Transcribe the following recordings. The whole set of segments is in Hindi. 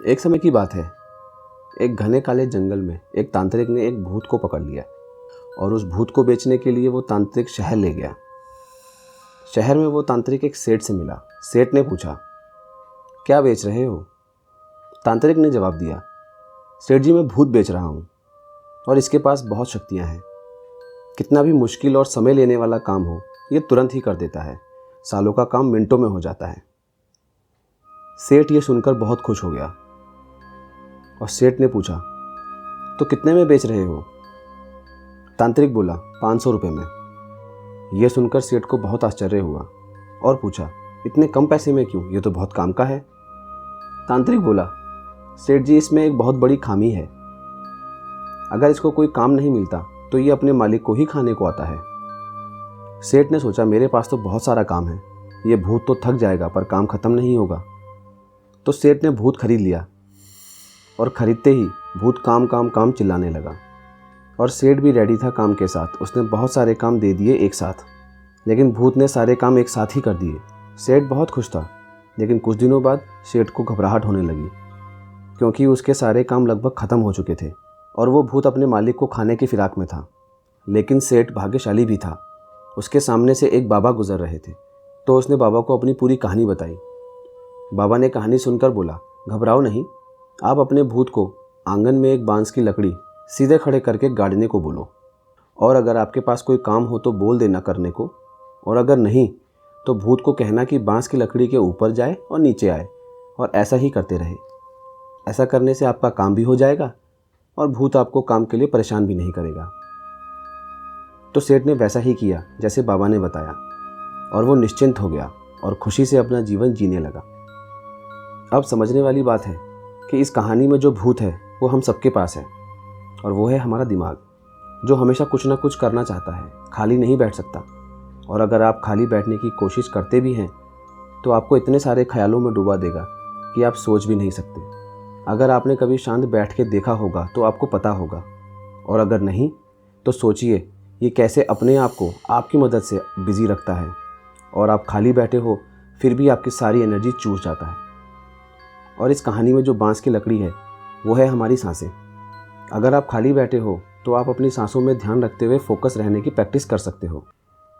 एक समय की बात है। एक घने काले जंगल में एक तांत्रिक ने एक भूत को पकड़ लिया और उस भूत को बेचने के लिए वो तांत्रिक शहर ले गया। शहर में वो तांत्रिक एक सेठ से मिला। सेठ ने पूछा, क्या बेच रहे हो? तांत्रिक ने जवाब दिया, सेठ जी मैं भूत बेच रहा हूँ और इसके पास बहुत शक्तियाँ हैं। कितना भी मुश्किल और समय लेने वाला काम हो ये तुरंत ही कर देता है। सालों का काम मिनटों में हो जाता है। सेठ ये सुनकर बहुत खुश हो गया और सेठ ने पूछा, तो कितने में बेच रहे हो? तांत्रिक बोला, 500 रुपये में। यह सुनकर सेठ को बहुत आश्चर्य हुआ और पूछा, इतने कम पैसे में क्यों? ये तो बहुत काम का है। तांत्रिक बोला, सेठ जी इसमें एक बहुत बड़ी खामी है। अगर इसको कोई काम नहीं मिलता तो ये अपने मालिक को ही खाने को आता है। सेठ ने सोचा, मेरे पास तो बहुत सारा काम है, ये भूत तो थक जाएगा पर काम खत्म नहीं होगा। तो सेठ ने भूत खरीद लिया और ख़रीदते ही भूत काम काम काम चिल्लाने लगा और सेठ भी रेडी था काम के साथ। उसने बहुत सारे काम दे दिए एक साथ, लेकिन भूत ने सारे काम एक साथ ही कर दिए। सेठ बहुत खुश था, लेकिन कुछ दिनों बाद सेठ को घबराहट होने लगी क्योंकि उसके सारे काम लगभग ख़त्म हो चुके थे और वो भूत अपने मालिक को खाने की फिराक में था। लेकिन सेठ भाग्यशाली भी था। उसके सामने से एक बाबा गुजर रहे थे तो उसने बाबा को अपनी पूरी कहानी बताई। बाबा ने कहानी सुनकर बोला, घबराओ नहीं, आप अपने भूत को आंगन में एक बांस की लकड़ी सीधे खड़े करके गाड़ने को बोलो और अगर आपके पास कोई काम हो तो बोल देना करने को, और अगर नहीं तो भूत को कहना कि बांस की लकड़ी के ऊपर जाए और नीचे आए और ऐसा ही करते रहे। ऐसा करने से आपका काम भी हो जाएगा और भूत आपको काम के लिए परेशान भी नहीं करेगा। तो सेठ ने वैसा ही किया जैसे बाबा ने बताया और वो निश्चिंत हो गया और खुशी से अपना जीवन जीने लगा। अब समझने वाली बात है कि इस कहानी में जो भूत है वो हम सबके पास है और वो है हमारा दिमाग, जो हमेशा कुछ ना कुछ करना चाहता है, खाली नहीं बैठ सकता। और अगर आप खाली बैठने की कोशिश करते भी हैं तो आपको इतने सारे ख्यालों में डुबा देगा कि आप सोच भी नहीं सकते। अगर आपने कभी शांत बैठ के देखा होगा तो आपको पता होगा, और अगर नहीं तो सोचिए ये कैसे अपने आप को आपकी मदद से बिज़ी रखता है और आप खाली बैठे हो फिर भी आपकी सारी एनर्जी चूस जाता है। और इस कहानी में जो बांस की लकड़ी है वो है हमारी सांसें। अगर आप खाली बैठे हो तो आप अपनी सांसों में ध्यान रखते हुए फोकस रहने की प्रैक्टिस कर सकते हो,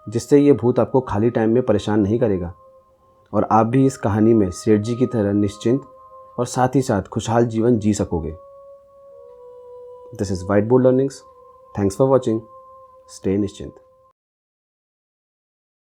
जिससे ये भूत आपको खाली टाइम में परेशान नहीं करेगा और आप भी इस कहानी में सेठ जी की तरह निश्चिंत और साथ ही साथ खुशहाल जीवन जी सकोगे। This is white board learnings. Thanks for watching. Stay निश्चिंत।